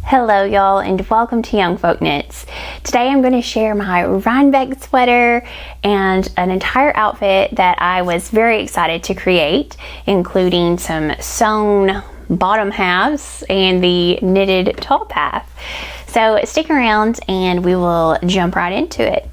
Hello y'all, and welcome to YoungFolk Knits. Today I'm going to share my Rhinebeck sweater and an entire outfit that I was very excited to create, including some sewn bottom halves and the knitted top half. So stick around and we will jump right into it.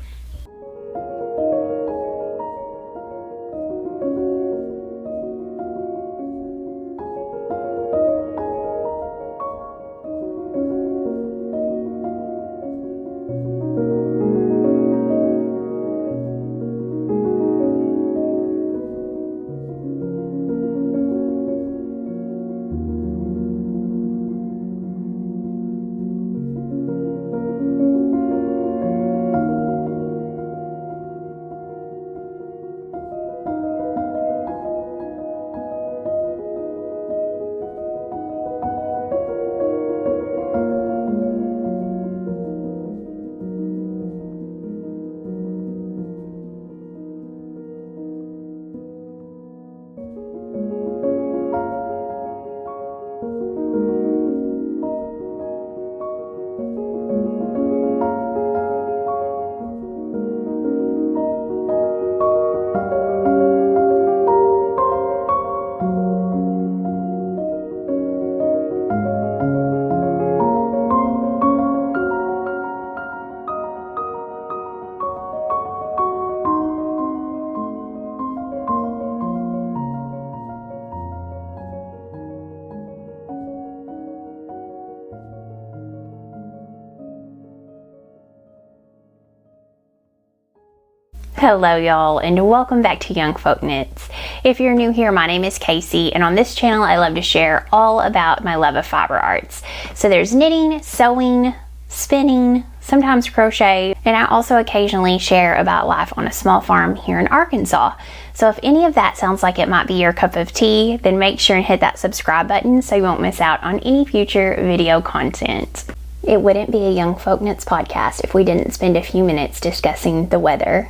Hello y'all, and welcome back to YoungFolk Knits. If you're new here, my name is Casey, and on this channel I love to share all about my love of fiber arts. So there's knitting, sewing, spinning, sometimes crochet, and I also occasionally share about life on a small farm here in Arkansas. So if any of that sounds like it might be your cup of tea, then make sure and hit that subscribe button so you won't miss out on any future video content. It wouldn't be a YoungFolk Knits podcast if we didn't spend a few minutes discussing the weather.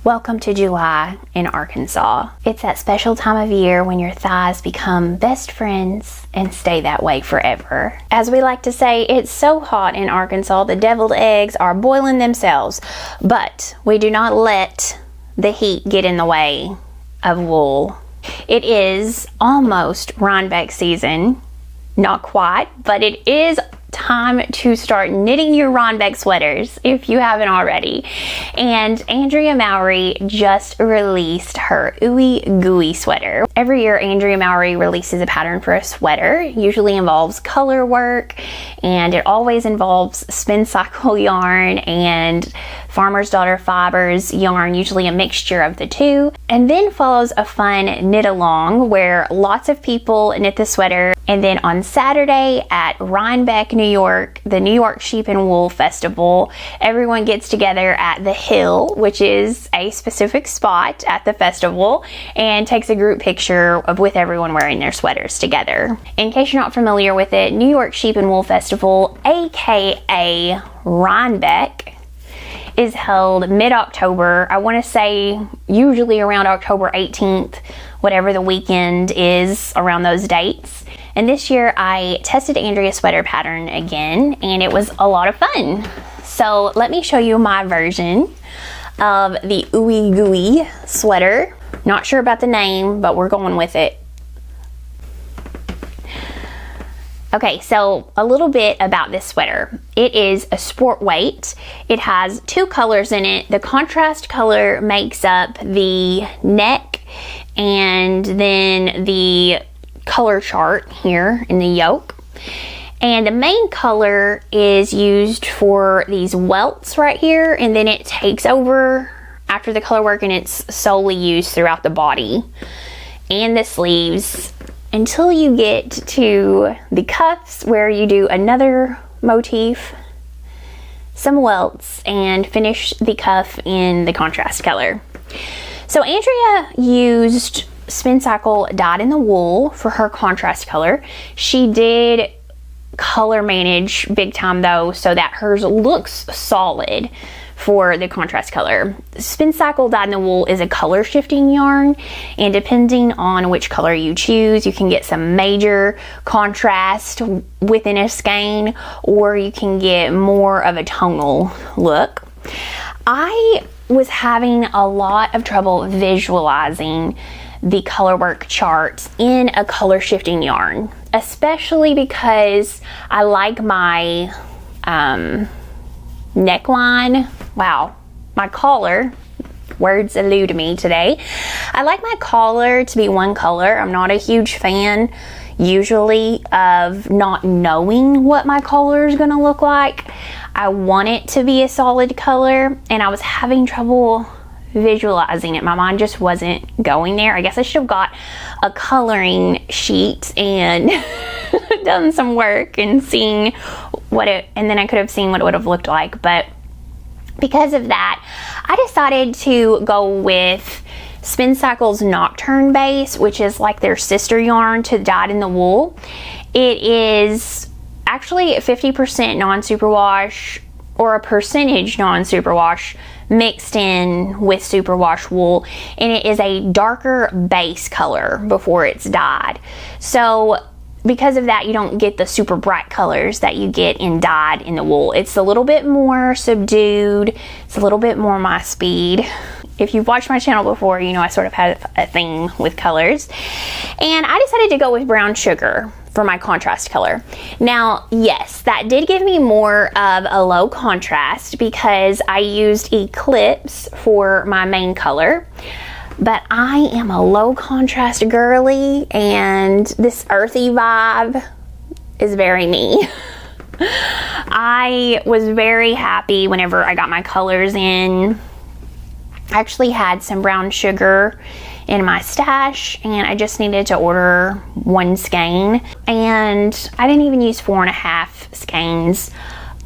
Welcome to July in Arkansas. It's that special time of year when your thighs become best friends and stay that way forever. As we like to say, it's so hot in Arkansas, the deviled eggs are boiling themselves, but we do not let the heat get in the way of wool. It is almost Rhinebeck season. Not quite, but it is time to start knitting your Rhinebeck sweaters if you haven't already. And Andrea Mowry just released her Ooey Gooey sweater. Every year Andrea Mowry releases a pattern for a sweater. It usually involves color work, and it always involves spin cycle yarn and Farmer's Daughter fibers yarn, usually a mixture of the two, and then follows a fun knit along where lots of people knit the sweater. And then on Saturday at Rhinebeck, New York, the New York Sheep and Wool Festival, everyone gets together at the Hill, which is a specific spot at the festival, and takes a group picture with everyone wearing their sweaters together. In case you're not familiar with it, New York Sheep and Wool Festival, aka Rhinebeck, is held mid-October. I want to say usually around October 18th, whatever the weekend is around those dates. And this year I tested Andrea's sweater pattern again, and it was a lot of fun. So let me show you my version of the Ooey Gooey sweater. Not sure about the name, but we're going with it. Okay, so a little bit about this sweater. It is a sport weight. It has two colors in it. The contrast color makes up the neck, and then the color chart here in the yoke. And the main color is used for these welts right here, and then it takes over after the color work, and it's solely used throughout the body and the sleeves until you get to the cuffs, where you do another motif, some welts, and finish the cuff in the contrast color. So Andrea used spin cycle dyed in the wool for her contrast color. She did color manage big time though, so that hers looks solid for the contrast color. Spincycle dyed in the wool is a color shifting yarn, and depending on which color you choose, you can get some major contrast within a skein, or you can get more of a tonal look. I was having a lot of trouble visualizing the colorwork charts in a color shifting yarn, especially because I like my neckline. Wow, my collar, words elude me today. I like my collar to be one color. I'm not a huge fan usually of not knowing what my collar is going to look like. I want it to be a solid color, and I was having trouble visualizing it. My mind just wasn't going there. I guess I should have got a coloring sheet and done some work and seen and then I could have seen what it would have looked like. But because of that, I decided to go with Spincycle's Nocturne base, which is like their sister yarn to dyed in the wool. It is actually 50% non-superwash, or a percentage non-superwash mixed in with superwash wool, and it is a darker base color before it's dyed. So because of that, you don't get the super bright colors that you get in dyed in the wool. It's a little bit more subdued. It's a little bit more my speed. If you've watched my channel before, you know I sort of have a thing with colors. And I decided to go with brown sugar for my contrast color. Now, yes, that did give me more of a low contrast because I used Eclipse for my main color. But I am a low contrast girly, and this earthy vibe is very me. I was very happy whenever I got my colors in. I actually had some brown sugar in my stash, and I just needed to order one skein, and I didn't even use 4.5 skeins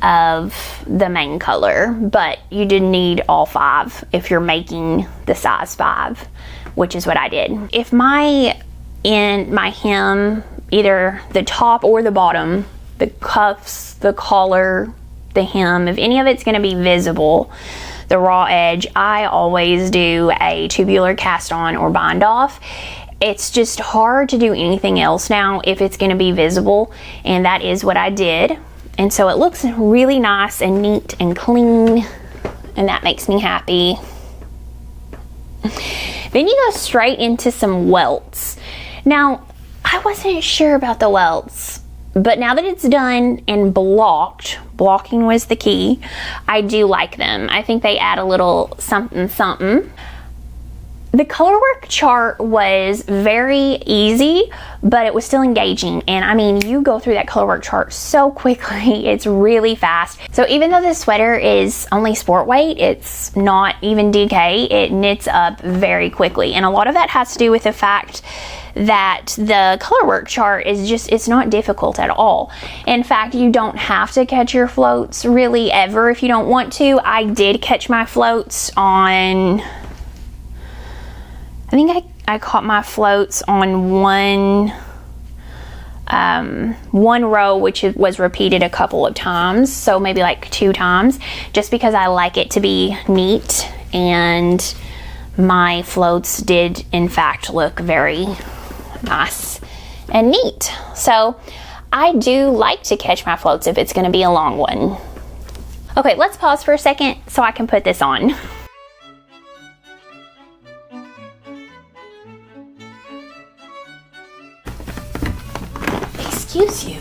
of the main color, but you did need all 5 if you're making the size 5, which is what I did. If my hem, either the top or the bottom, the cuffs, the collar, the hem, if any of it's going to be visible, the raw edge, I always do a tubular cast on or bind off. It's just hard to do anything else now if it's going to be visible, and that is what I did. And so it looks really nice and neat and clean, and that makes me happy. Then you go straight into some welts. Now, I wasn't sure about the welts, but now that it's done and blocking was the key, I do like them. I think they add a little something something. The colorwork chart was very easy, but it was still engaging. And I mean, you go through that colorwork chart so quickly, it's really fast. So even though the sweater is only sport weight, it's not even DK, it knits up very quickly. And a lot of that has to do with the fact that the colorwork chart is just, it's not difficult at all. In fact, you don't have to catch your floats really ever if you don't want to. I did catch my floats on, I think I caught my floats on one row, which was repeated a couple of times, so maybe like 2 times, just because I like it to be neat, and my floats did in fact look very nice and neat. So I do like to catch my floats if it's going to be a long one. Okay, let's pause for a second so I can put this on. Excuse you.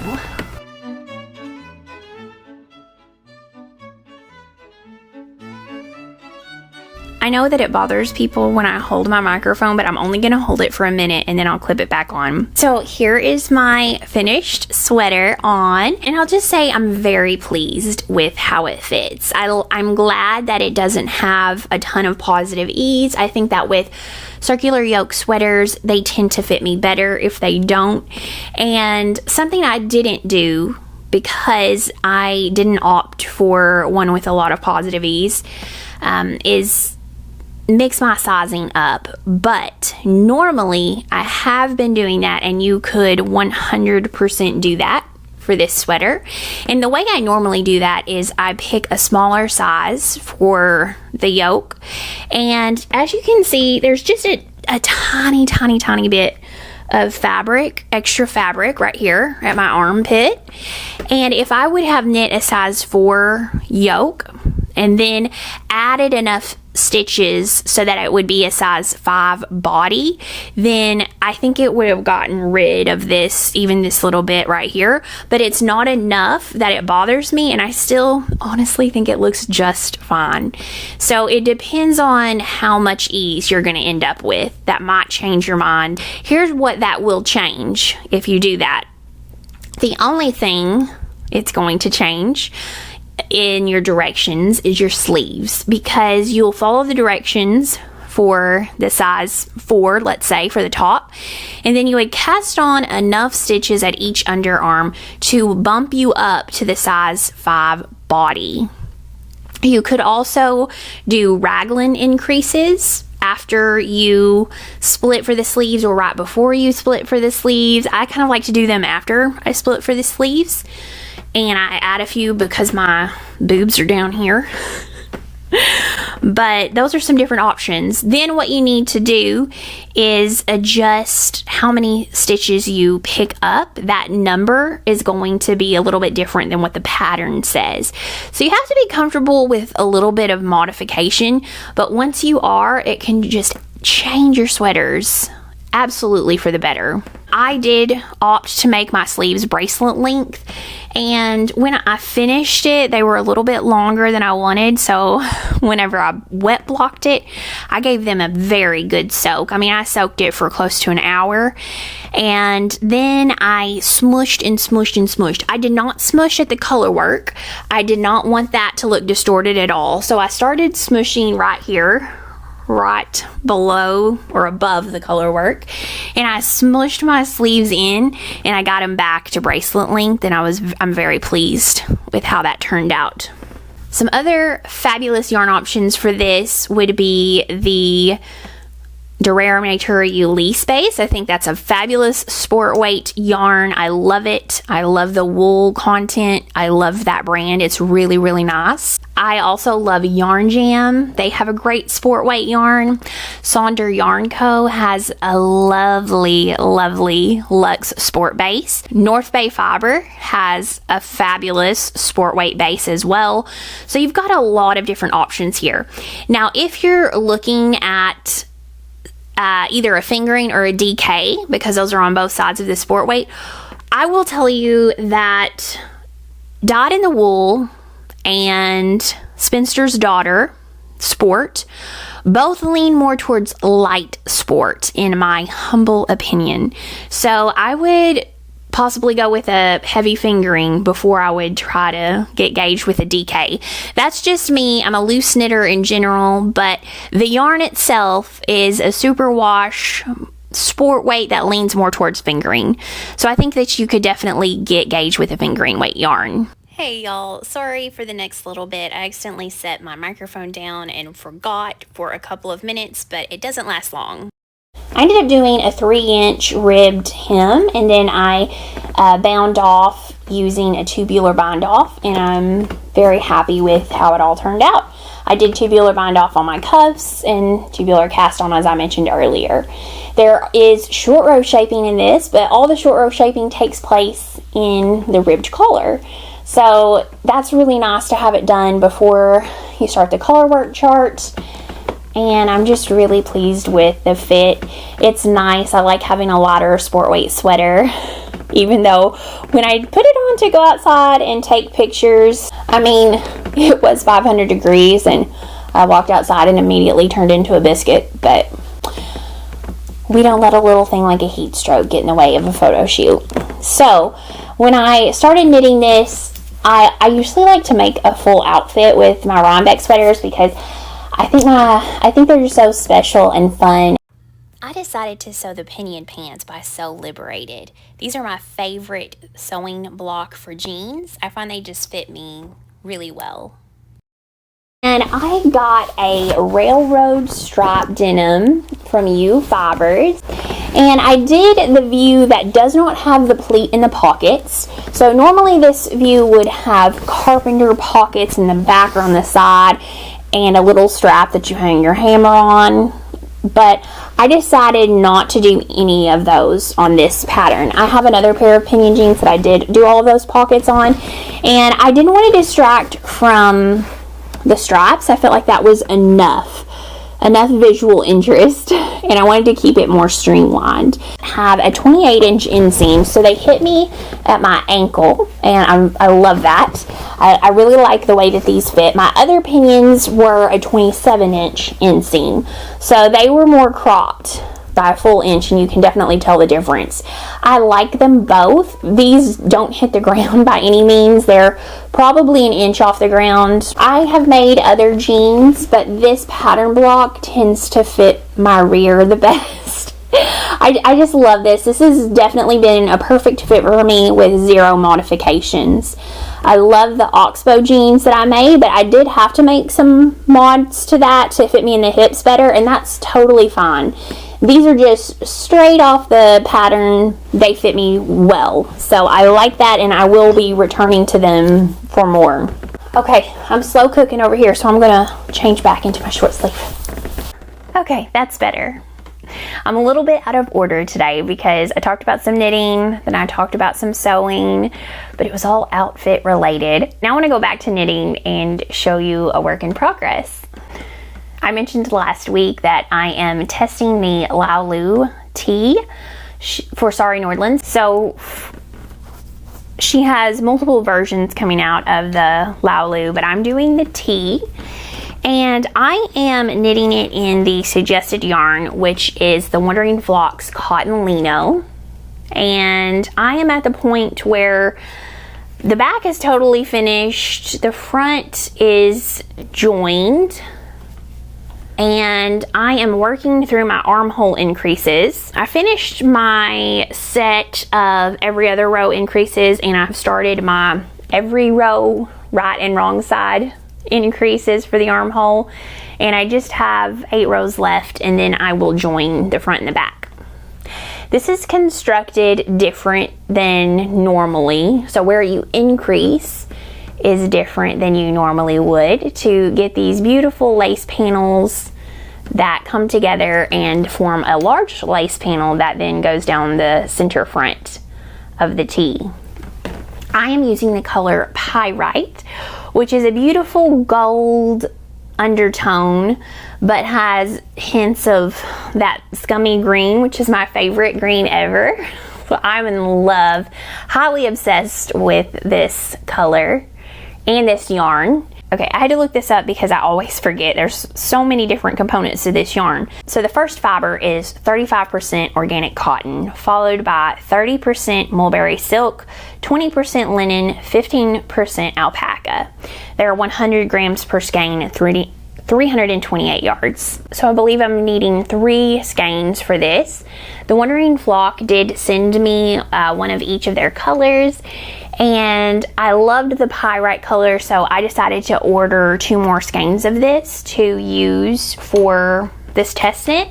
I know that it bothers people when I hold my microphone, but I'm only going to hold it for a minute and then I'll clip it back on. So here is my finished sweater on, and I'll just say I'm very pleased with how it fits. I'm glad that it doesn't have a ton of positive ease. I think that with circular yoke sweaters, they tend to fit me better if they don't. And something I didn't do, because I didn't opt for one with a lot of positive ease, is mix my sizing up. But normally I have been doing that, and you could 100% do that. for this sweater. And the way I normally do that is I pick a smaller size for the yoke. And as you can see, there's just a tiny bit of fabric, extra fabric right here at my armpit. And if I would have knit a size 4 yoke and then added enough stitches so that it would be a size 5 body, then I think it would have gotten rid of this, even this little bit right here. But it's not enough that it bothers me, and I still honestly think it looks just fine. So it depends on how much ease you're going to end up with. That might change your mind. Here's what that will change if you do that. The only thing it's going to change in your directions is your sleeves, because you'll follow the directions for the size 4, let's say, for the top, and then you would cast on enough stitches at each underarm to bump you up to the size 5 body. You could also do raglan increases after you split for the sleeves or right before you split for the sleeves. I kind of like to do them after I split for the sleeves, and I add a few because my boobs are down here. But those are some different options. Then what you need to do is adjust how many stitches you pick up. That number is going to be a little bit different than what the pattern says. So you have to be comfortable with a little bit of modification, but once you are, it can just change your sweaters absolutely for the better. I did opt to make my sleeves bracelet length, and when I finished it, they were a little bit longer than I wanted, so whenever I wet blocked it, I gave them a very good soak. I mean, I soaked it for close to an hour, and then I smushed and smushed and smushed. I did not smush at the color work. I did not want that to look distorted at all, so I started smushing right here, right below or above the color work, and I smushed my sleeves in and I got them back to bracelet length, and I'm very pleased with how that turned out. Some other fabulous yarn options for this would be the Durare Nature Ulysses base. I think that's a fabulous sport weight yarn. I love it. I love the wool content. I love that brand. It's really, really nice. I also love Yarn Jam. They have a great sport weight yarn. Sonder Yarn Co. has a lovely, lovely luxe sport base. North Bay Fiber has a fabulous sport weight base as well. So you've got a lot of different options here. Now, if you're looking at either a fingering or a DK, because those are on both sides of the sport weight, I will tell you that Dyed in the Wool and Spinster's Daughter Sport both lean more towards light sport, in my humble opinion. So I would possibly go with a heavy fingering before I would try to get gauged with a DK. That's just me. I'm a loose knitter in general, but the yarn itself is a superwash sport weight that leans more towards fingering. So I think that you could definitely get gauged with a fingering weight yarn. Hey y'all, sorry for the next little bit. I accidentally set my microphone down and forgot for a couple of minutes, but it doesn't last long. I ended up doing a 3-inch ribbed hem, and then I bound off using a tubular bind off, and I'm very happy with how it all turned out. I did tubular bind off on my cuffs and tubular cast on, as I mentioned earlier. There is short row shaping in this, but all the short row shaping takes place in the ribbed collar. So that's really nice to have it done before you start the color work chart. And I'm just really pleased with the fit. It's nice. I like having a lighter sport weight sweater, even though when I put it on to go outside and take pictures, I mean, it was 500 degrees and I walked outside and immediately turned into a biscuit, but we don't let a little thing like a heat stroke get in the way of a photo shoot. So when I started knitting this, I usually like to make a full outfit with my Rhinebeck sweaters because I think they're just so special and fun. I decided to sew the pinyon pants by Sew Liberated. These are my favorite sewing block for jeans. I find they just fit me really well. And I got a railroad stripe denim from U Fibers. And I did the view that does not have the pleat in the pockets. So normally this view would have carpenter pockets in the back or on the side and a little strap that you hang your hammer on. But I decided not to do any of those on this pattern. I have another pair of pinyon jeans that I did do all of those pockets on, and I didn't want to distract from the stripes. I felt like that was enough visual interest, and I wanted to keep it more streamlined. I have a 28-inch inseam, so they hit me at my ankle, and I love that. I really like the way that these fit. My other pinions were a 27-inch inseam, so they were more cropped by a full inch, and you can definitely tell the difference. I like them both. These don't hit the ground by any means. They're probably an inch off the ground. I have made other jeans, but this pattern block tends to fit my rear the best. I just love this. This has definitely been a perfect fit for me with zero modifications. I love the oxbow jeans that I made, but I did have to make some mods to that to fit me in the hips better, and that's totally fine. These are just straight off the pattern. They fit me well, so I like that, and I will be returning to them for more. Okay, I'm slow cooking over here, so I'm gonna change back into my short sleeve. Okay, that's better. I'm a little bit out of order today because I talked about some knitting, then I talked about some sewing, but it was all outfit related. Now I want to go back to knitting and show you a work in progress. I mentioned last week that I am testing the Laulu tee for Sari Nordland. So she has multiple versions coming out of the Laulu, but I'm doing the tee. And I am knitting it in the suggested yarn, which is the Wandering Flocks Cotton Lino. And I am at the point where the back is totally finished, the front is joined, and I am working through my armhole increases. I finished my set of every other row increases, and I've started my every row right and wrong side increases for the armhole, and I just have 8 rows left, and then I will join the front and the back. This is constructed different than normally, so where you increase is different than you normally would to get these beautiful lace panels that come together and form a large lace panel that then goes down the center front of the tee. I am using the color Pyrite, which is a beautiful gold undertone, but has hints of that scummy green, which is my favorite green ever. So I'm in love, highly obsessed with this color and this yarn. Okay, I had to look this up because I always forget. There's so many different components to this yarn. So the first fiber is 35% organic cotton, followed by 30% mulberry silk, 20% linen, 15% alpaca. There are 100 grams per skein, 328 yards. So I believe I'm needing 3 skeins for this. The Wandering Flock did send me one of each of their colors, and I loved the Pyrite color, so I decided to order 2 more skeins of this to use for this test knit,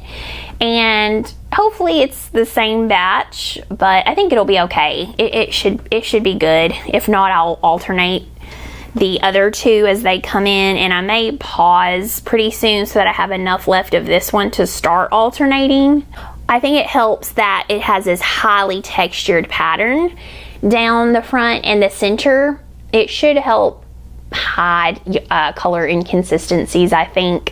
and hopefully it's the same batch, but I think it'll be okay. It should be good. If not, I'll alternate the other 2 as they come in, and I may pause pretty soon so that I have enough left of this one to start alternating. I think it helps that it has this highly textured pattern down the front and the center. It should help hide color inconsistencies, I think.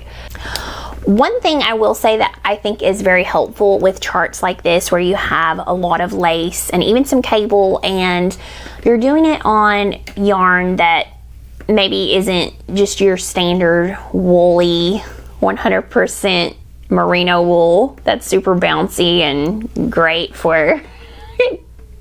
One thing I will say that I think is very helpful with charts like this, where you have a lot of lace and even some cable, and you're doing it on yarn that maybe isn't just your standard woolly 100% merino wool that's super bouncy and great for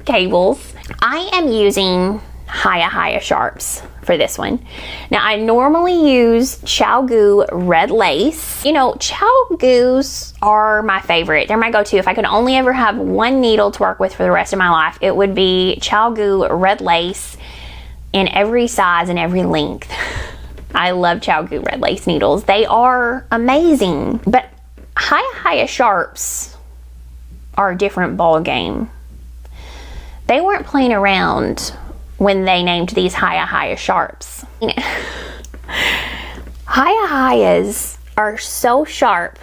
cables. I am using Hiya sharps for this one. Now I normally use Chiaogoo red lace. You know, Chiaogoos are my favorite. They're my go-to. If I could only ever have one needle to work with for the rest of my life, it would be Chiaogoo red lace in every size and every length. I love Chiaogoo red lace needles. They are amazing. But Hiya sharps are a different ball game. They weren't playing around when they named these Hiya sharps. Hiyas are so sharp.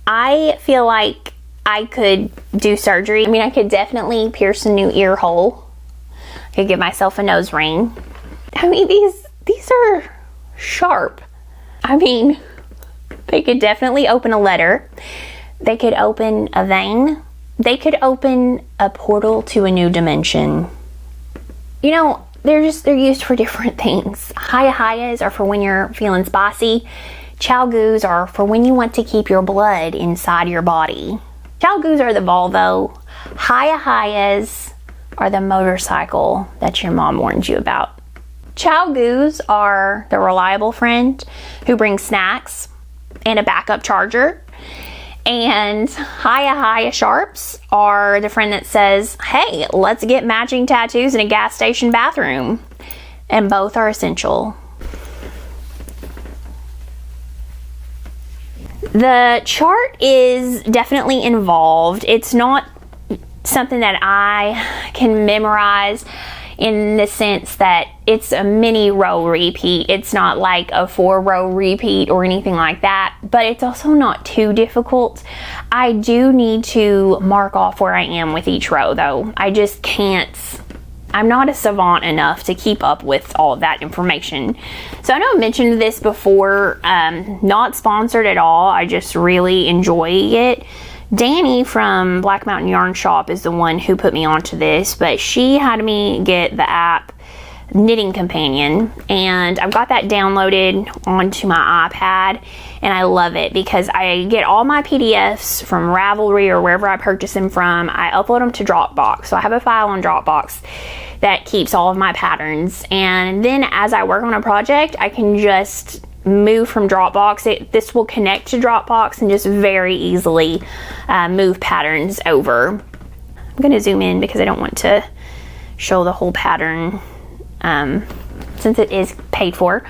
I feel like I could do surgery. I mean, I could definitely pierce a new ear hole. I could give myself a nose ring. I mean, these are sharp. I mean, they could definitely open a letter. They could open a vein. They could open a portal to a new dimension. You know, they're used for different things. Hiyas are for when you're feeling spicy. Chiaogoos are for when you want to keep your blood inside your body. Chiaogoos are the Volvo. Hiyas are the motorcycle that your mom warned you about. Chiaogoos are the reliable friend who brings snacks and a backup charger. And Hiya sharps are the friend that says, hey, let's get matching tattoos in a gas station bathroom. And both are essential. The chart is definitely involved. It's not something that I can memorize in the sense that it's a mini row repeat. It's not like a 4-row repeat or anything like that, but it's also not too difficult. I do need to mark off where I am with each row though. I just can't, I'm not a savant enough to keep up with all of that information. So I know I mentioned this before, not sponsored at all. I just really enjoy it. Danny from Black Mountain Yarn Shop is the one who put me onto this, but she had me get the app Knitting Companion, and I've got that downloaded onto my iPad, and I love it because I get all my PDFs from Ravelry or wherever I purchase them from. I upload them to Dropbox, so I have a file on Dropbox that keeps all of my patterns, and then as I work on a project, I can just move from Dropbox. This will connect to Dropbox and just very easily move patterns over. I'm going to zoom in because I don't want to show the whole pattern since it is paid for.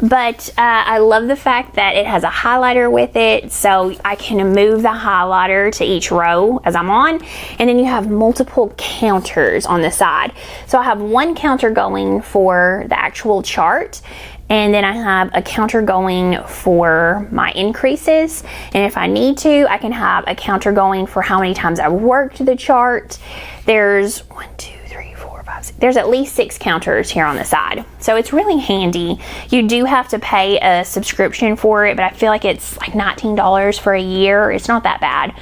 But I love the fact that it has a highlighter with it, so I can move the highlighter to each row as I'm on, and then you have multiple counters on the side. So I have one counter going for the actual chart, and then I have a counter going for my increases. And if I need to, I can have a counter going for how many times I've worked the chart. There's 1, 2, 3, 4, 5, 6. There's at least 6 counters here on the side. So it's really handy. You do have to pay a subscription for it, but I feel like it's like $19 for a year. It's not that bad.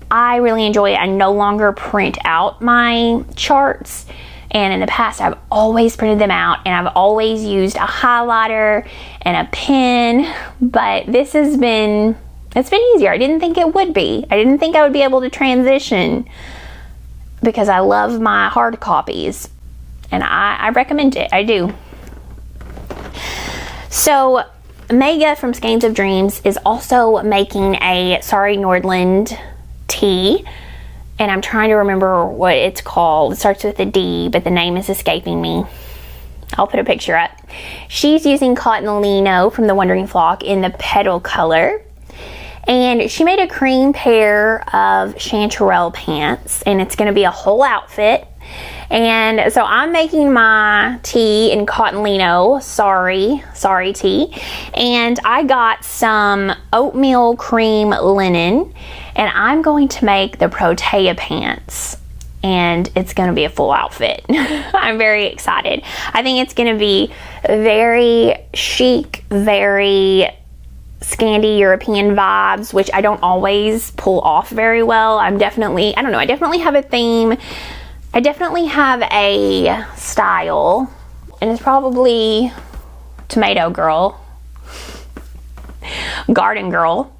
I really enjoy it. I no longer print out my charts. And in the past, I've always printed them out, and I've always used a highlighter and a pen, but this has been, it's been easier. I didn't think it would be. I didn't think I would be able to transition because I love my hard copies, and I recommend it. I do. So Mega from Skeins of Dreams is also making a Sorry Nordland tee. And I'm trying to remember what it's called. It starts with a D, but the name is escaping me. I'll put a picture up. She's using cotton lino from the Wandering Flock in the petal color. And she made a cream pair of chanterelle pants, and it's gonna be a whole outfit. And so I'm making my tee in cotton lino, sorry tee. And I got some oatmeal cream linen, and I'm going to make the protea pants, and it's going to be a full outfit. I'm very excited. I think it's going to be very chic, very Scandi European vibes, which I don't always pull off very well. I definitely have a theme. I definitely have a style, and it's probably tomato girl, garden girl.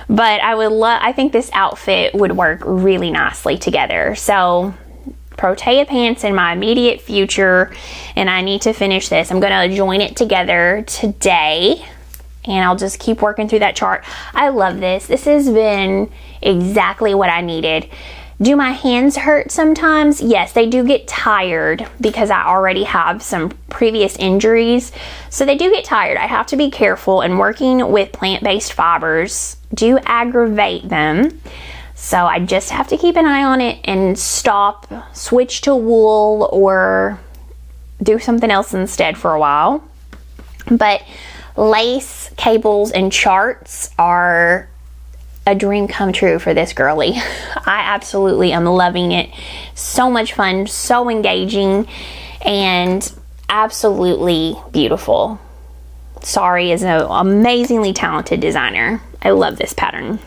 But I think this outfit would work really nicely together. So protea pants in my immediate future, and I need to finish this. I'm gonna join it together today, and I'll just keep working through that chart. I love this. This has been exactly what I needed. Do my hands hurt sometimes? Yes, they do get tired because I already have some previous injuries. So they do get tired. I have to be careful, and working with plant-based fibers do aggravate them. So I just have to keep an eye on it and stop, switch to wool, or do something else instead for a while. But lace, cables, and charts are a dream come true for this girly. I absolutely am loving it. So much fun, so engaging, and absolutely beautiful. Sari is an amazingly talented designer. I love this pattern.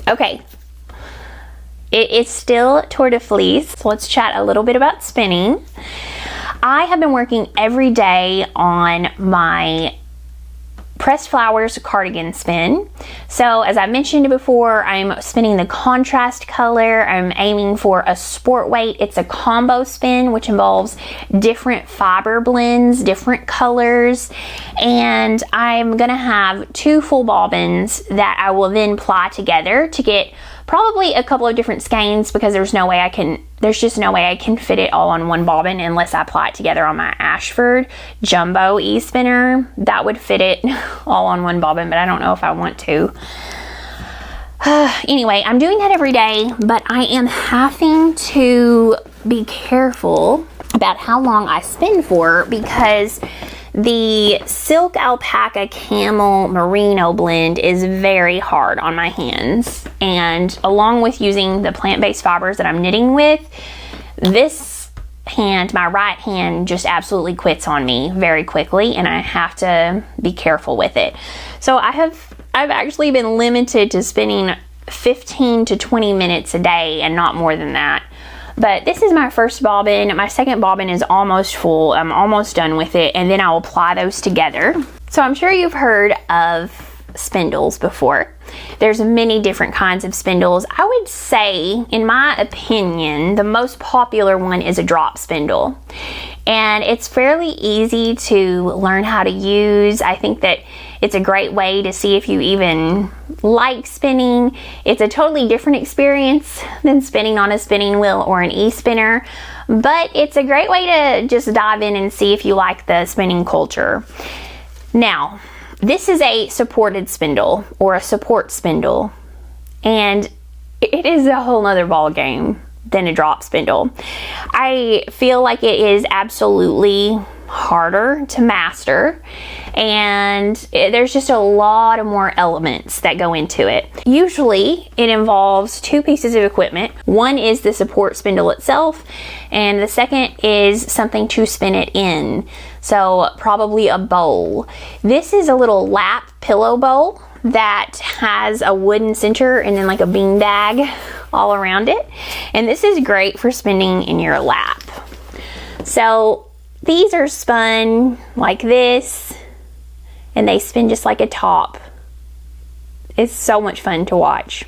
Okay, it is still Tour de Fleece, so let's chat a little bit about spinning. I have been working every day on my pressed flowers cardigan spin. So as I mentioned before, I'm spinning the contrast color. I'm aiming for a sport weight. It's a combo spin, which involves different fiber blends, different colors, and I'm gonna have 2 full bobbins that I will then ply together to get probably a couple of different skeins, because there's just no way I can fit it all on one bobbin unless I ply it together on my Ashford jumbo e-spinner. That would fit it all on one bobbin, but I don't know if I want to. Anyway, I'm doing that every day, but I am having to be careful about how long I spin for, because the silk alpaca camel merino blend is very hard on my hands, and along with using the plant-based fibers that I'm knitting with, this hand, my right hand, just absolutely quits on me very quickly, and I have to be careful with it. So I've actually been limited to spinning 15 to 20 minutes a day and not more than that. But this is my first bobbin. My second bobbin is almost full. I'm almost done with it, and then I will ply those together. So I'm sure you've heard of spindles before. There's many different kinds of spindles. I would say, in my opinion, the most popular one is a drop spindle. And it's fairly easy to learn how to use. I think that it's a great way to see if you even like spinning. It's a totally different experience than spinning on a spinning wheel or an e-spinner, but it's a great way to just dive in and see if you like the spinning culture. Now, this is a supported spindle, or a support spindle, and it is a whole nother ball game than a drop spindle. I feel like it is absolutely harder to master, and there's just a lot of more elements that go into it. Usually it involves 2 pieces of equipment. One is the support spindle itself, and the second is something to spin it in. So probably a bowl. This is a little lap pillow bowl that has a wooden center and then like a bean bag all around it. And this is great for spinning in your lap. So these are spun like this, and they spin just like a top. It's so much fun to watch.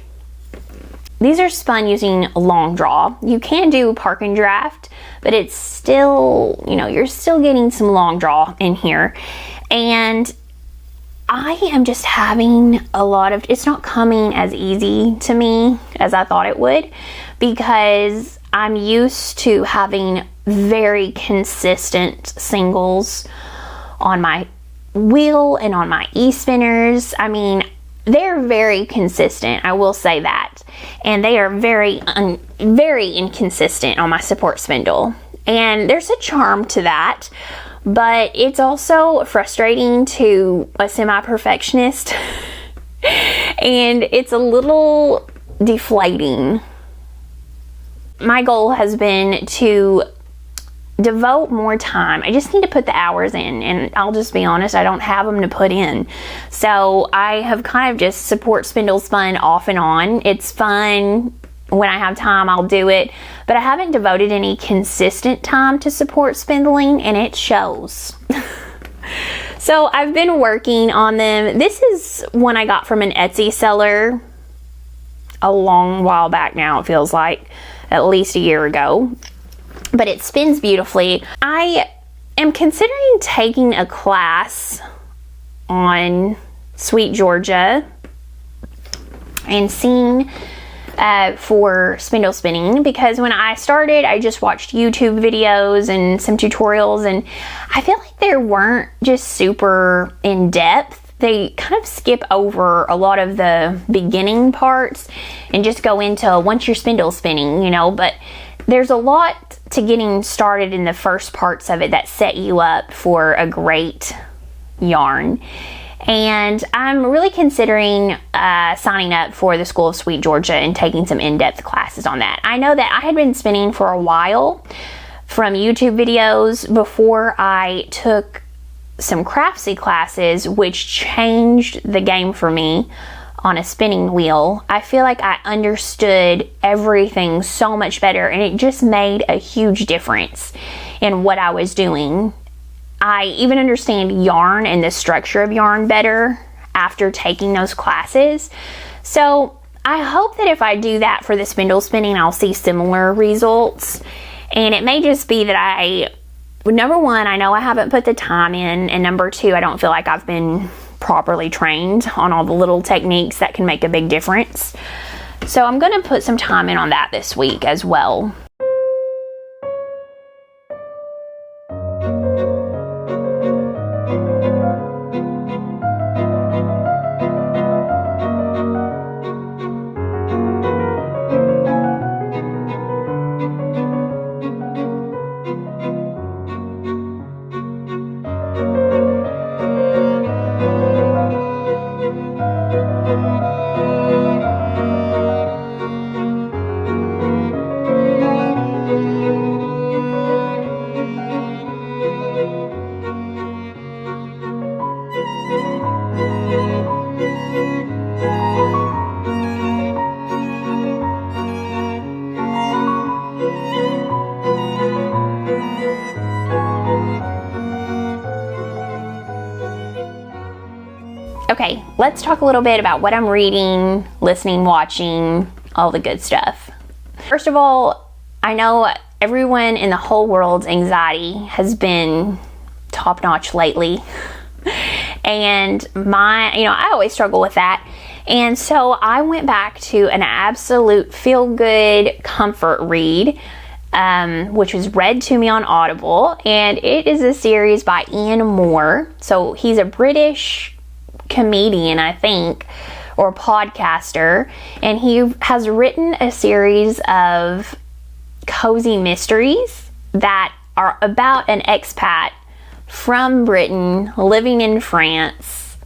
these are spun using long draw. You can do park and draft, but it's still, you know, you're still getting some long draw in here. And I am just having a lot of, it's not coming as easy to me as I thought it would, because I'm used to having very consistent singles on my wheel and on my e-spinners. I mean, they're very consistent, I will say that. And they are very inconsistent on my support spindle. And there's a charm to that, but it's also frustrating to a semi-perfectionist. And it's a little deflating. My goal has been to devote more time. I just need to put the hours in, and I'll just be honest, I don't have them to put in. So I have kind of just support spindle spun off and on. It's fun. When I have time, I'll do it, but I haven't devoted any consistent time to support spindling, and it shows. So I've been working on them. This is one I got from an Etsy seller a long while back now. It feels like at least a year ago, but it spins beautifully. I am considering taking a class on Sweet Georgia and seeing for spindle spinning, because when I started, I just watched YouTube videos and some tutorials, and I feel like they weren't just super in depth. They kind of skip over a lot of the beginning parts and just go into once you're spindle spinning, you know, but there's a lot to getting started in the first parts of it that set you up for a great yarn. And I'm really considering signing up for the School of Sweet Georgia and taking some in-depth classes on that. I know that I had been spinning for a while from YouTube videos before I took some Craftsy classes, which changed the game for me on a spinning wheel. I feel like I understood everything so much better, and it just made a huge difference in what I was doing. I even understand yarn and the structure of yarn better after taking those classes. So I hope that if I do that for the spindle spinning, I'll see similar results. And it may just be that number one, I know I haven't put the time in, and number two, I don't feel like I've been properly trained on all the little techniques that can make a big difference. So I'm gonna put some time in on that this week as well. Okay, let's talk a little bit about what I'm reading, listening, watching, all the good stuff. First of all, I know everyone in the whole world's anxiety has been top-notch lately. And I always struggle with that. And so I went back to an absolute feel-good comfort read, which was read to me on Audible. And it is a series by Ian Moore. So he's a British comedian, I think, or podcaster, and he has written a series of cozy mysteries that are about an expat from Britain living in France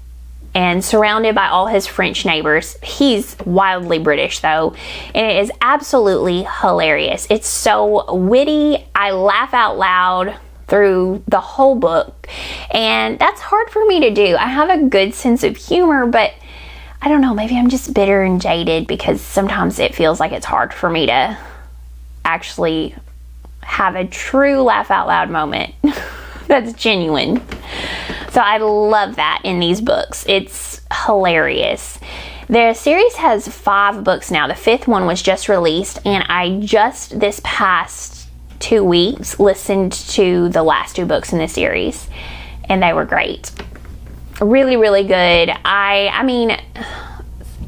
and surrounded by all his French neighbors. He's wildly British though, and it is absolutely hilarious. It's so witty. I laugh out loud through the whole book, and that's hard for me to do. I have a good sense of humor, but I don't know, maybe I'm just bitter and jaded because sometimes it feels like it's hard for me to actually have a true laugh out loud moment that's genuine. So I love that in these books. It's hilarious. The series has 5 books now. The 5th one was just released, and I just this past 2 weeks listened to the last 2 books in the series, and they were great. Really, really good. I mean,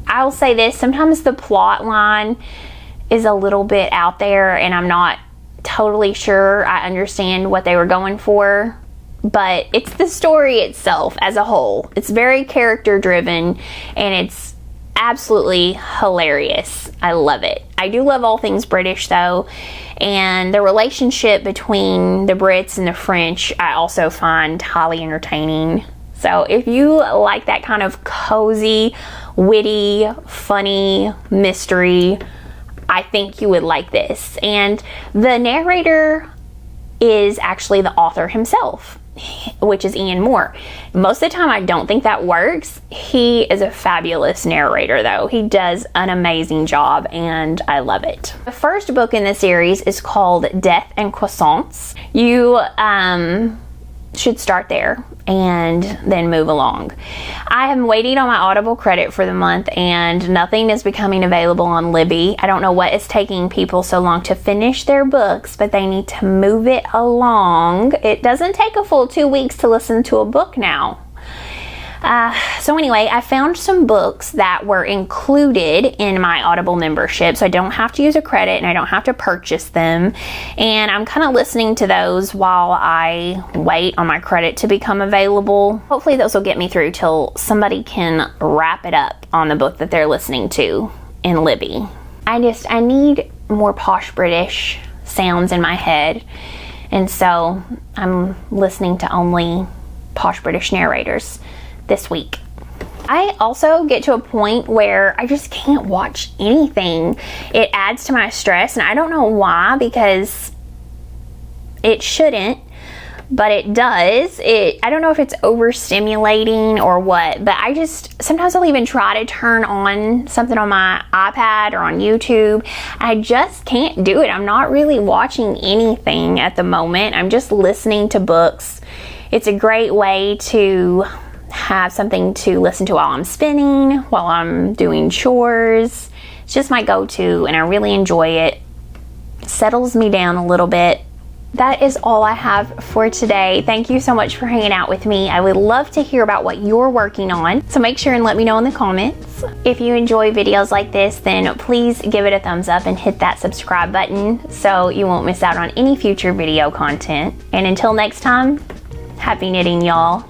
I'll say this, sometimes the plot line is a little bit out there, and I'm not totally sure I understand what they were going for, but it's the story itself as a whole. It's very character driven, and it's absolutely hilarious. I love it. I do love all things British though, and the relationship between the Brits and the French I also find highly entertaining. So if you like that kind of cozy, witty, funny mystery, I think you would like this. And the narrator is actually the author himself, which is Ian Moore. Most of the time I don't think that works. He is a fabulous narrator though. He does an amazing job, and I love it. The first book in the series is called Death and Croissants. You should start there and then move along. I am waiting on my Audible credit for the month, and nothing is becoming available on Libby. I don't know what is taking people so long to finish their books, but they need to move it along. It doesn't take a full 2 weeks to listen to a book now. So anyway, I found some books that were included in my Audible membership, so I don't have to use a credit and I don't have to purchase them, and I'm kind of listening to those while I wait on my credit to become available. Hopefully those will get me through till somebody can wrap it up on the book that they're listening to in Libby. I need more posh British sounds in my head, and so I'm listening to only posh British narrators this week. I also get to a point where I just can't watch anything. It adds to my stress, and I don't know why, because it shouldn't, but it does. I don't know if it's overstimulating or what, but sometimes I'll even try to turn on something on my iPad or on YouTube. I just can't do it. I'm not really watching anything at the moment. I'm just listening to books. It's a great way to have something to listen to while I'm spinning, while I'm doing chores. It's just my go-to, and I really enjoy it. Settles me down a little bit. That is all I have for today. Thank you so much for hanging out with me. I would love to hear about what you're working on, so make sure and let me know in the comments. If you enjoy videos like this, then please give it a thumbs up and hit that subscribe button so you won't miss out on any future video content. And until next time, happy knitting, y'all.